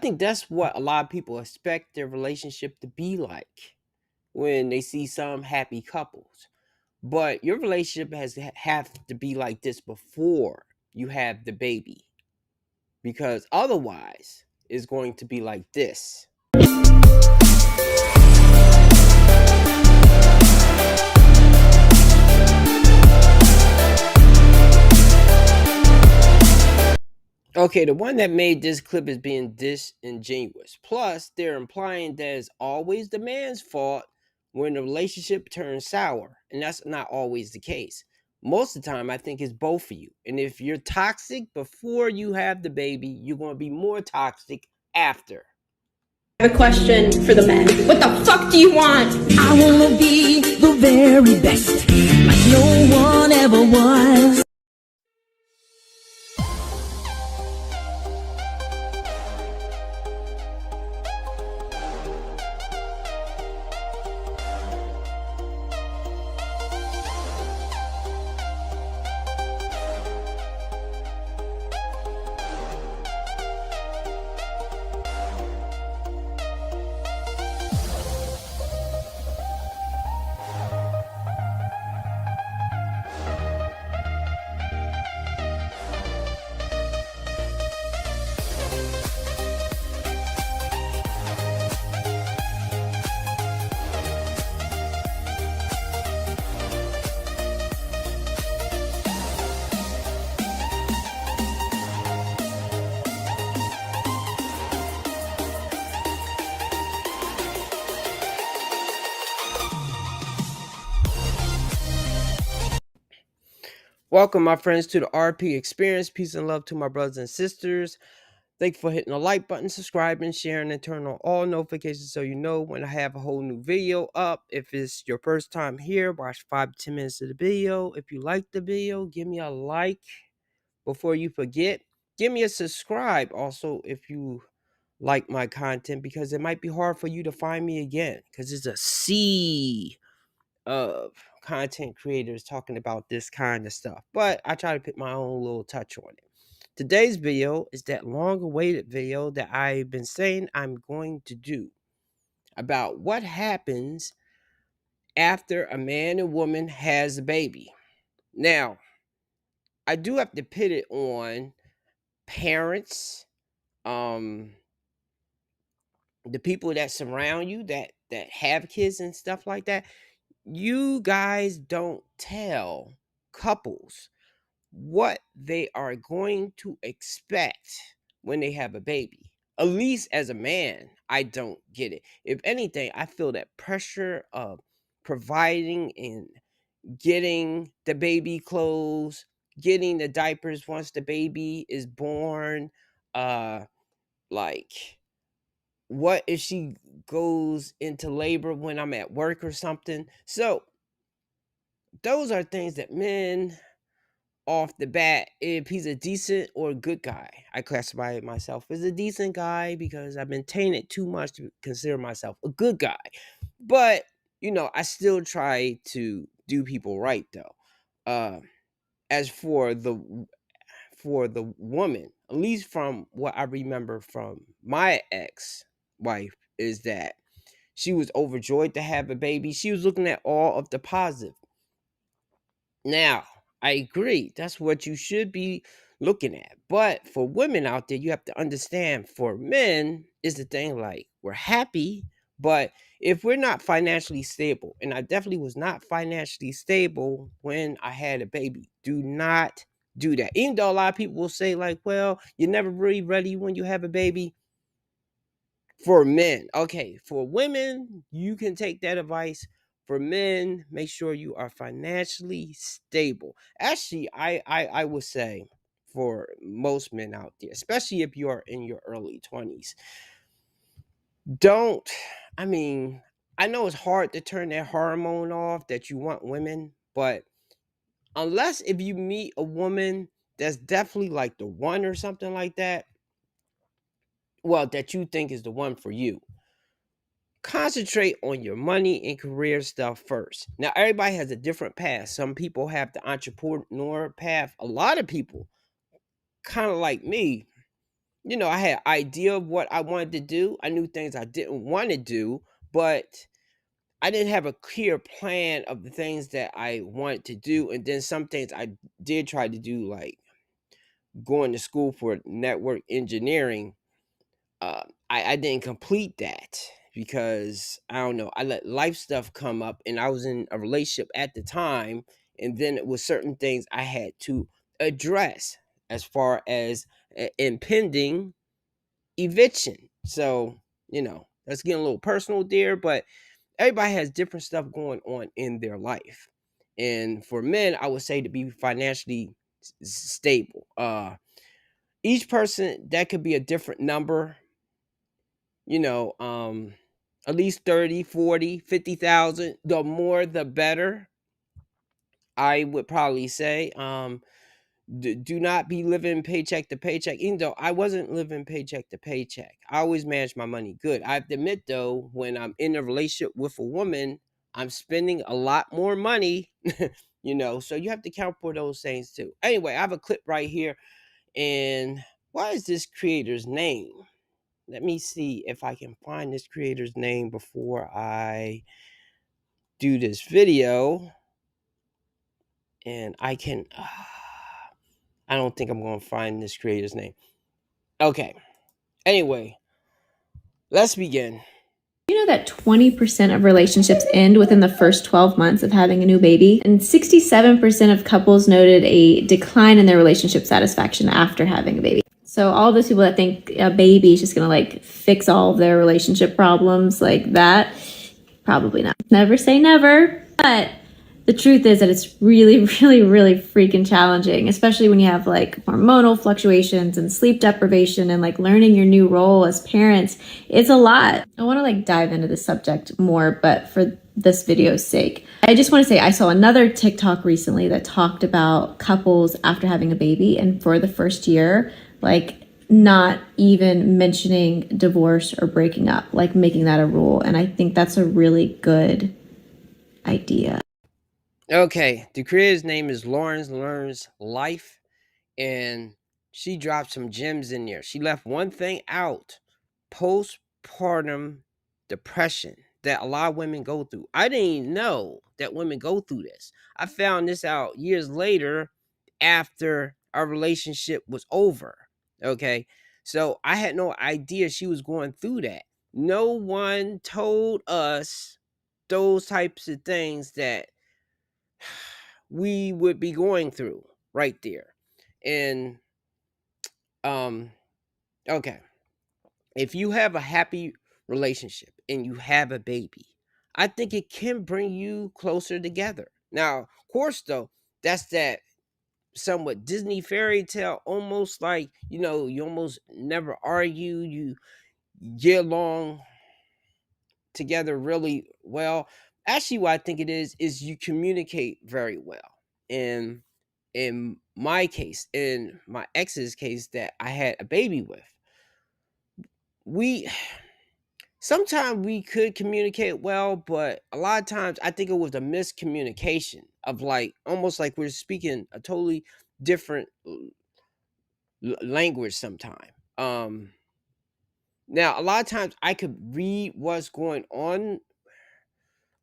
think that's what a lot of people expect their relationship to be like when they see some happy couples. But your relationship has to have to be like this before you have the baby, because otherwise it's going to be like this. Okay, the one that made this clip is being disingenuous. Plus, they're implying that it's always the man's fault when the relationship turns sour, and that's not always the case. Most of the time, I think it's both of you. And if you're toxic before you have the baby, you're going to be more toxic after. I have a question for the men. What the fuck do you want? I wanna be the very best, like no one ever was. Welcome, my friends, to the RP Experience. Peace and love to my brothers and sisters. Thank you for hitting the like button, subscribing, sharing, and turn on all notifications so you know when I have a whole new video up. If it's your first time here, watch 5 to 10 minutes of the video. If you like the video, give me a like before you forget. Give me a subscribe also if you like my content, because it might be hard for you to find me again because it's a sea of content creators talking about this kind of stuff. But I try to put my own little touch on it. Today's video is that long awaited video that I've been saying I'm going to do about what happens after a man and woman has a baby. Now, I do have to put it on parents, um, the people that surround you that have kids and stuff like that. You guys don't tell couples what they are going to expect when they have a baby. At least as a man, I don't get it. If anything, I feel that pressure of providing and getting the baby clothes, getting the diapers once the baby is born, like what if she goes into labor when I'm at work or something. So those are things that men off the bat, if he's a decent or a good guy, I classify myself as a decent guy because I've been tainted too much to consider myself a good guy. But I still try to do people right though. As for the woman, at least from what I remember from my ex wife, is that she was overjoyed to have a baby. She was looking at all of the positive. Now, I agree. That's what you should be looking at. But for women out there, you have to understand, for men, is the thing like we're happy, but if we're not financially stable, and I definitely was not financially stable when I had a baby, do not do that. Even though a lot of people will say, like, well, you're never really ready when you have a baby. For men, okay. For women, you can take that advice. For men, make sure you are financially stable. Actually, I would say for most men out there, especially if you are in your early 20s, don't, I mean, I know it's hard to turn that hormone off that you want women, but unless if you meet a woman that's definitely like the one or something like that, well, that you think is the one for you, concentrate on your money and career stuff first. Now, everybody has a different path. Some people have the entrepreneur path. A lot of people, kind of like me, I had idea of what I wanted to do. I knew things I didn't want to do, but I didn't have a clear plan of the things that I wanted to do. And then some things I did try to do, like going to school for network engineering. I didn't complete that because I don't know. I let life stuff come up, and I was in a relationship at the time, and then it was certain things I had to address as far as impending eviction. So that's getting a little personal there, but everybody has different stuff going on in their life. And for men, I would say to be financially stable. Each person, that could be a different number, you know, at least 30, 40, 50,000. The more the better, I would probably say. Do not be living paycheck to paycheck. Even though I wasn't living paycheck to paycheck, I always managed my money good. I have to admit, though, when I'm in a relationship with a woman, I'm spending a lot more money. So you have to count for those things too. Anyway, I have a clip right here, and what is this creator's name? Let me see if I can find this creator's name before I do this video. And I can. I don't think I'm going to find this creator's name. Okay. Anyway, let's begin. You know that 20% of relationships end within the first 12 months of having a new baby? And 67% of couples noted a decline in their relationship satisfaction after having a baby. So all those people that think a baby is just going to like fix all of their relationship problems like that, probably not. Never say never. But the truth is that it's really, really, really freaking challenging, especially when you have like hormonal fluctuations and sleep deprivation and like learning your new role as parents. It's a lot. I want to like dive into the subject more, but for this video's sake, I just want to say I saw another TikTok recently that talked about couples after having a baby and for the first year, like not even mentioning divorce or breaking up, like making that a rule. And I think that's a really good idea. Okay, the creator's name is Lauren Learns Life, and she dropped some gems in there. She left one thing out: postpartum depression that a lot of women go through. I didn't even know that women go through this. I found this out years later after our relationship was over. Okay, so I had no idea she was going through that. No one told us those types of things that we would be going through right there. And okay, if you have a happy relationship and you have a baby, I think it can bring you closer together. Now, of course, though, that's that somewhat Disney fairy tale, almost like, you almost never argue, you get along together really well. Actually, what I think it is you communicate very well. And in my case, in my ex's case that I had a baby with, we sometimes we could communicate well, but a lot of times I think it was a miscommunication of like almost like we're speaking a totally different language sometime. Now a lot of times I could read what's going on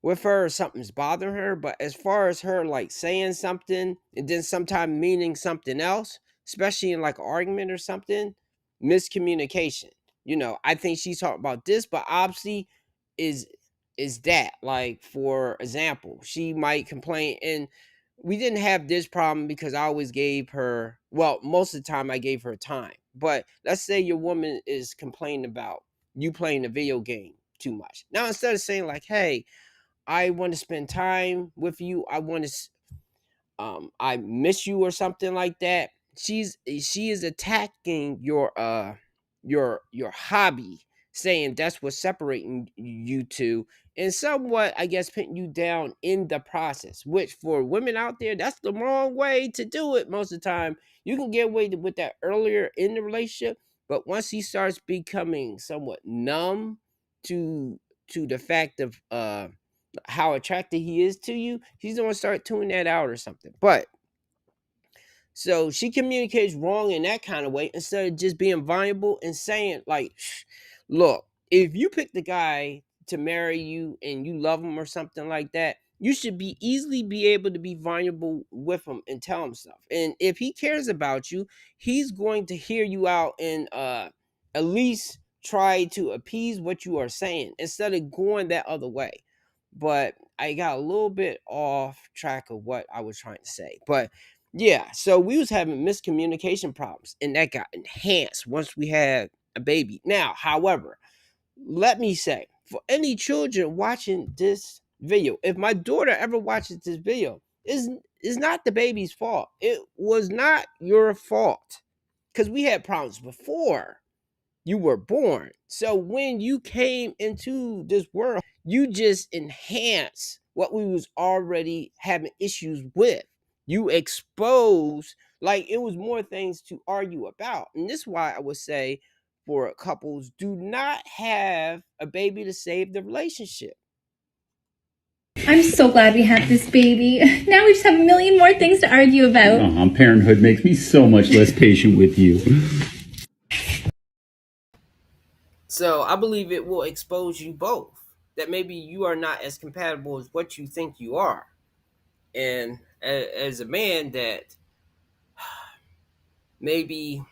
with her, or something's bothering her, but as far as her like saying something and then sometimes meaning something else, especially in like an argument or something, miscommunication. I think she's talking about this, but obviously is that, like, for example, she might complain, and we didn't have this problem because I always gave her, well, most of the time I gave her time. But let's say your woman is complaining about you playing a video game too much. Now instead of saying like, hey, I want to spend time with you, I miss you or something like that, she is attacking your hobby, saying that's what's separating you two, and somewhat, I guess, putting you down in the process, which for women out there, that's the wrong way to do it. Most of the time you can get away with that earlier in the relationship, but once he starts becoming somewhat numb to the fact of how attracted he is to you, he's gonna start tuning that out or something. But So she communicates wrong in that kind of way instead of just being vulnerable and saying, like, look, if you pick the guy to marry you and you love him or something like that, you should be easily be able to be vulnerable with him and tell him stuff. And if he cares about you, he's going to hear you out and at least try to appease what you are saying instead of going that other way. But I got a little bit off track of what I was trying to say. But yeah, so we was having miscommunication problems and that got enhanced once we had a baby. Now, however, let me say, for any children watching this video, if my daughter ever watches this video, is not the baby's fault. It was not your fault. Cuz we had problems before you were born. So when you came into this world, you just enhance what we was already having issues with. You expose, like, it was more things to argue about. And this is why I would say for couples, do not have a baby to save the relationship. I'm so glad we had this baby. Now we just have a million more things to argue about. Parenthood makes me so much less patient with you. So I believe it will expose you both. That maybe you are not as compatible as what you think you are. And as a man, that maybe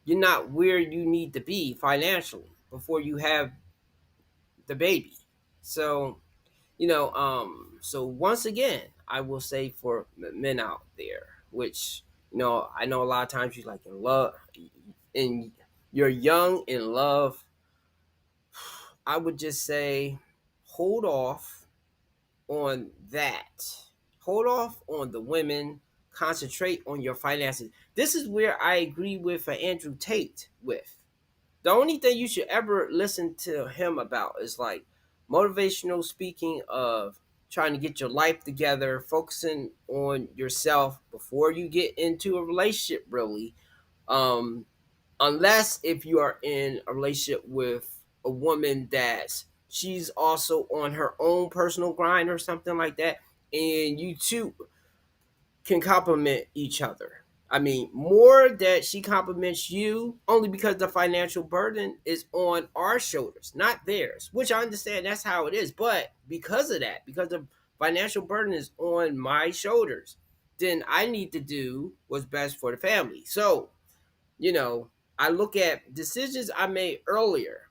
you're not where you need to be financially before you have the baby. So, so once again, I will say for men out there, which, I know a lot of times you're like in love and you're young in love. I would just say hold off on that. Hold off on the women. Concentrate on your finances. This is where I agree with Andrew Tate with. The only thing you should ever listen to him about is like motivational speaking of trying to get your life together, focusing on yourself before you get into a relationship, really. Um, Unless if you are in a relationship with a woman that she's also on her own personal grind or something like that, and you two can complement each other. I mean, more that she compliments you only because the financial burden is on our shoulders, not theirs, which I understand that's how it is. But because of that, because the financial burden is on my shoulders, then I need to do what's best for the family. So, I look at decisions I made earlier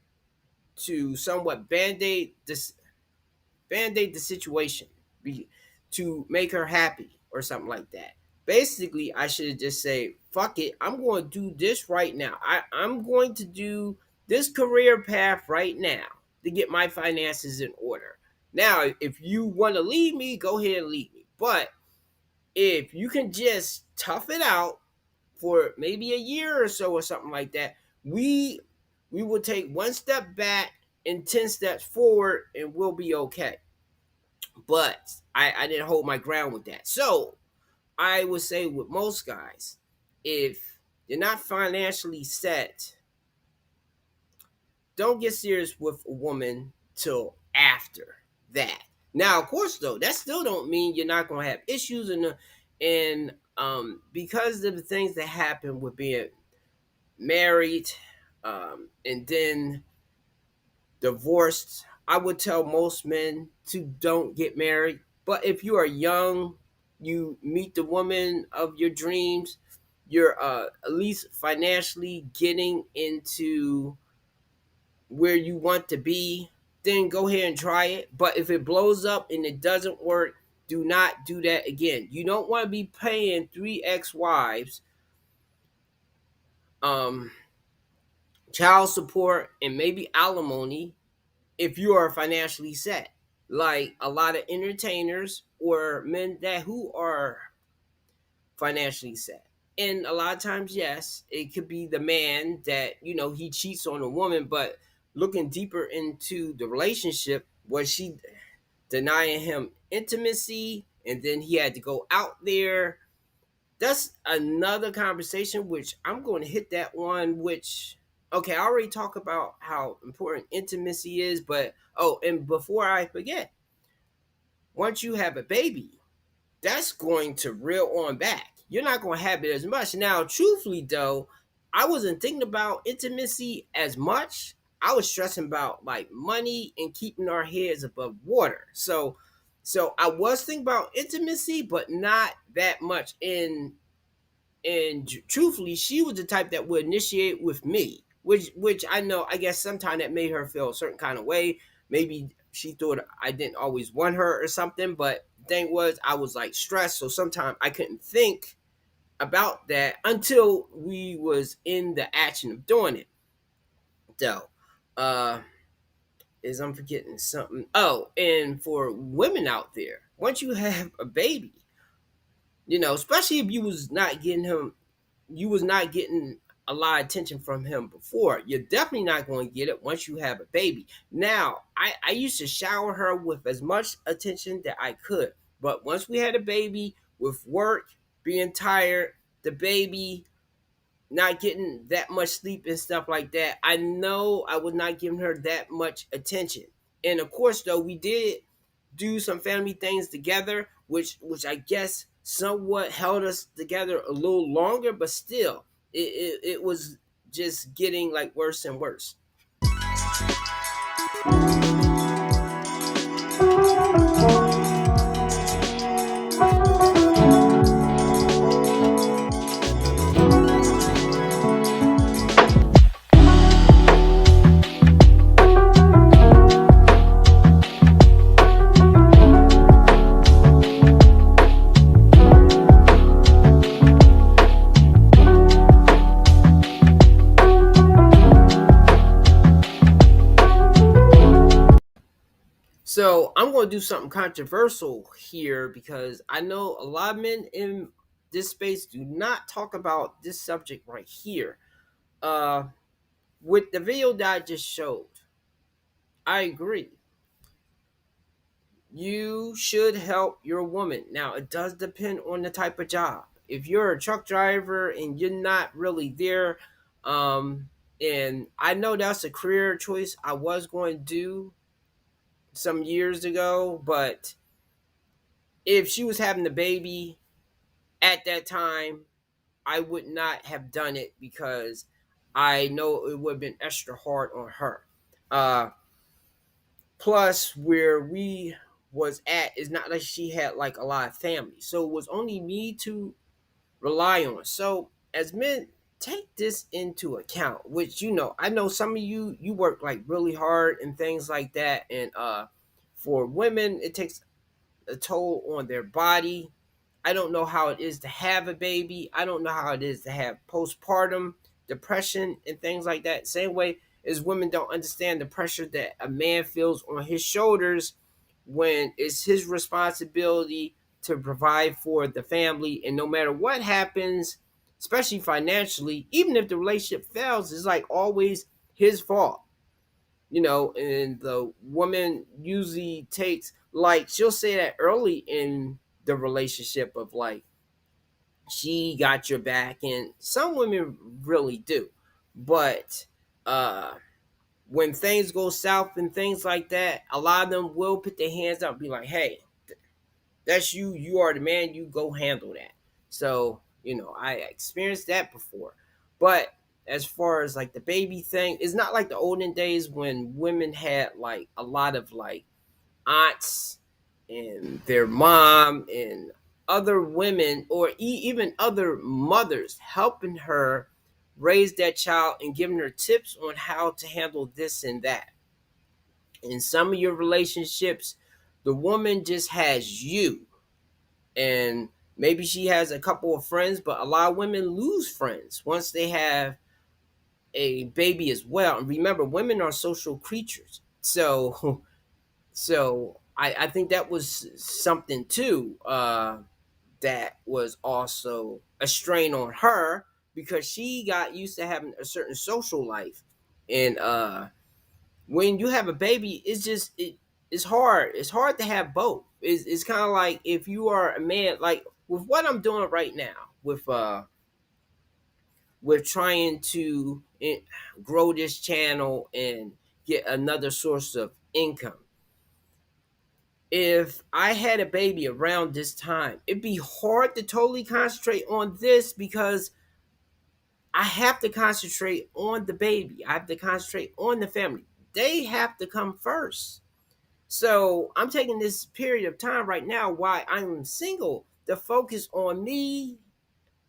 to somewhat band-aid the situation to make her happy or something like that. Basically, I should just say, fuck it, I'm going to do this right now. I'm going to do this career path right now to get my finances in order. Now, if you want to leave me, go ahead and leave me. But if you can just tough it out for maybe a year or so or something like that, we will take one step back and 10 steps forward and we'll be okay. But I didn't hold my ground with that. So I would say with most guys, if you're not financially set, don't get serious with a woman till after that. Now, of course, though, that still don't mean you're not gonna have issues and because of the things that happen with being married, and then divorced. I would tell most men to don't get married. But if you are young, you meet the woman of your dreams, you're at least financially getting into where you want to be, then go ahead and try it. But if it blows up and it doesn't work, do not do that again. You don't want to be paying 3 ex-wives um, child support and maybe alimony if you are financially set. Like a lot of entertainers or men that who are financially set. And a lot of times, yes, it could be the man that, he cheats on a woman, but looking deeper into the relationship, was she denying him intimacy and then he had to go out there? That's another conversation, which I'm going to hit that one, which, okay, I already talked about how important intimacy is, but, and before I forget, once you have a baby, that's going to reel on back. You're not going to have it as much. Now, truthfully, though, I wasn't thinking about intimacy as much. I was stressing about like money and keeping our heads above water. So I was thinking about intimacy, but not that much. And truthfully, she was the type that would initiate with me, which I know, I guess sometimes that made her feel a certain kind of way. Maybe she thought I didn't always want her or something, but the thing was, I was like stressed, so sometimes I couldn't think about that until we was in the action of doing it. So, uh, is I'm forgetting something. Oh, and for women out there, once you have a baby, especially if you was not getting a lot of attention from him before. You're definitely not going to get it once you have a baby. Now, I used to shower her with as much attention that I could. But once we had a baby, with work, being tired, the baby not getting that much sleep and stuff like that, I know I was not giving her that much attention. And of course, though, we did do some family things together, which I guess somewhat held us together a little longer, but still, it was just getting like worse and worse. So I'm going to do something controversial here because I know a lot of men in this space do not talk about this subject right here. Uh, with the video that I just showed, I agree. You should help your woman. Now, it does depend on the type of job. If you're a truck driver and you're not really there, and I know that's a career choice I was going to do some years ago, but if she was having the baby at that time, I would not have done it because I know it would have been extra hard on her. Uh, Plus, where we was at is not like she had like a lot of family, so it was only me to rely on. So as men, take this into account. Which I know some of you work like really hard and things like that, and for women, it takes a toll on their body. I don't know how it is to have a baby. I don't know how it is to have postpartum depression and things like that. Same way as women don't understand the pressure that a man feels on his shoulders when it's his responsibility to provide for the family. And no matter what happens, especially financially, even if the relationship fails, it's like always his fault. And the woman usually takes, like, she'll say that early in the relationship of like, she got your back, and some women really do. But when things go south and things like that, a lot of them will put their hands up and be like, hey, that's you are the man, you go handle that. So I experienced that before. But as far as like the baby thing, it's not like the olden days when women had like a lot of like aunts and their mom and other women, or even other mothers helping her raise that child and giving her tips on how to handle this and that. In some of your relationships, the woman just has you, and maybe she has a couple of friends, but a lot of women lose friends once they have a baby as well. And remember, women are social creatures. So I think that was something too, that was also a strain on her because she got used to having a certain social life. And when you have a baby, it's hard. It's hard to have both. It's kind of like if you are a man, like with what I'm doing right now, with trying to grow this channel and get another source of income. if I had a baby around this time, it'd be hard to totally concentrate on this because I have to concentrate on the baby. I have to concentrate on the family. They have to come first. So I'm taking this period of time right now while I'm single to focus on me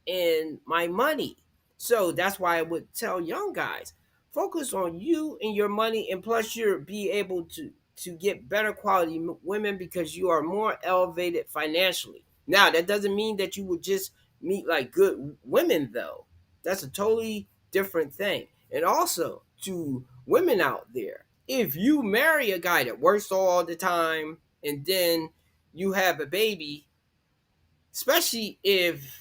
and my money. So that's why I would tell young guys, focus on you and your money, and plus you'll be able to get better quality women because you are more elevated financially. Now that doesn't mean that you would just meet like good women though. That's a totally different thing. And also to women out there, if you marry a guy that works all the time and then you have a baby, especially if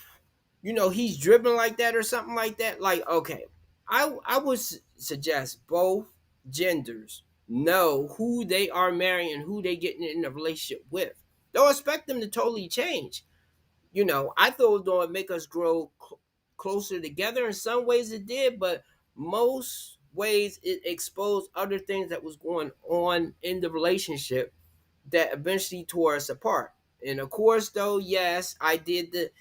he's driven like that or something like that, like, okay, I would suggest both genders know who they are marrying and who they getting in a relationship with. Don't expect them to totally change. I thought it was going to make us grow closer together. In some ways it did, but most ways it exposed other things that was going on in the relationship that eventually tore us apart. And of course, though, yes, I did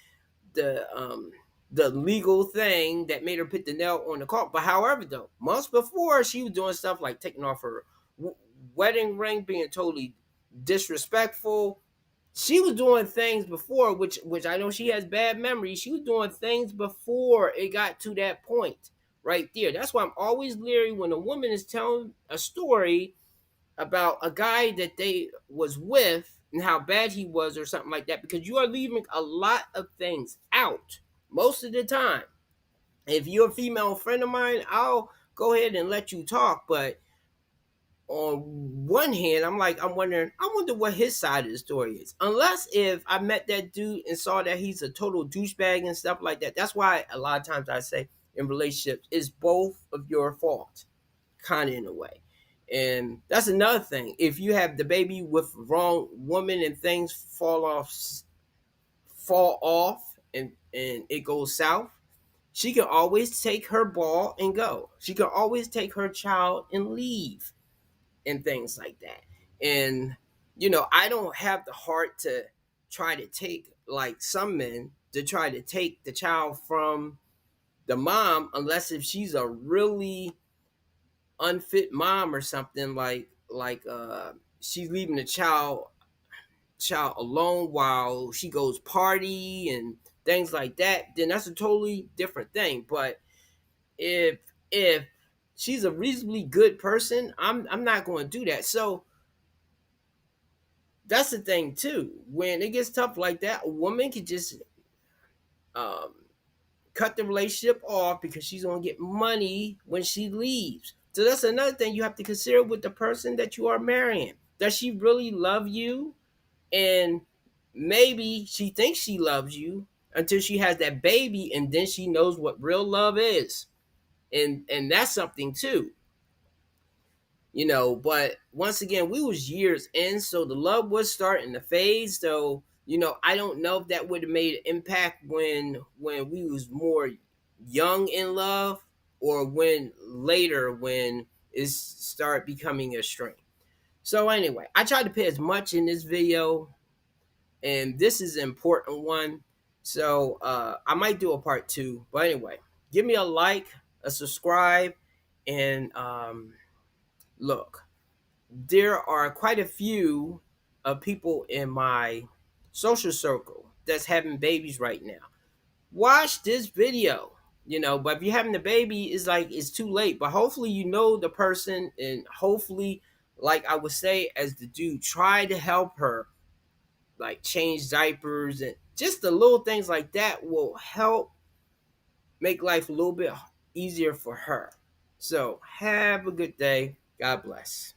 the legal thing that made her put the nail on the coffin. But however, though, months before, she was doing stuff like taking off her wedding ring, being totally disrespectful. She was doing things before, which I know she has bad memories. She was doing things before it got to that point right there. That's why I'm always leery when a woman is telling a story about a guy that they was with and how bad he was or something like that, because you are leaving a lot of things out most of the time. If you're a female friend of mine, I'll go ahead and let you talk, but on one hand, I'm wondering, I wonder what his side of the story is. Unless if I met that dude and saw that he's a total douchebag and stuff like that. That's why a lot of times I say in relationships, it's both of your fault, kind of in a way. And that's another thing. If you have the baby with wrong woman and things fall off and it goes south, she can always take her ball and go. She can always take her child and leave and things like that. And I don't have the heart to try to take, like some men, to try to take the child from the mom unless if she's a really unfit mom or something, like she's leaving the child alone while she goes party and things like that, then that's a totally different thing. But if she's a reasonably good person, I'm not going to do that. So that's the thing too. When it gets tough like that, a woman can just um, cut the relationship off because she's going to get money when she leaves. So that's another thing you have to consider with the person that you are marrying. Does she really love you? And maybe she thinks she loves you until she has that baby, and then she knows what real love is. And that's something too. But once again, we was years in, so the love was starting to fade. So I don't know if that would have made an impact when we was more young in love, or when later when it start becoming a strain. So anyway, I tried to put as much in this video, and this is an important one. So I might do a part 2. But anyway, give me a like, a subscribe, and look, there are quite a few people in my social circle that's having babies right now. Watch this video, but if you're having a baby, it's too late. But hopefully the person, and hopefully, like I would say as the dude, try to help her, like change diapers, and just the little things like that will help make life a little bit easier for her. So have a good day. God bless.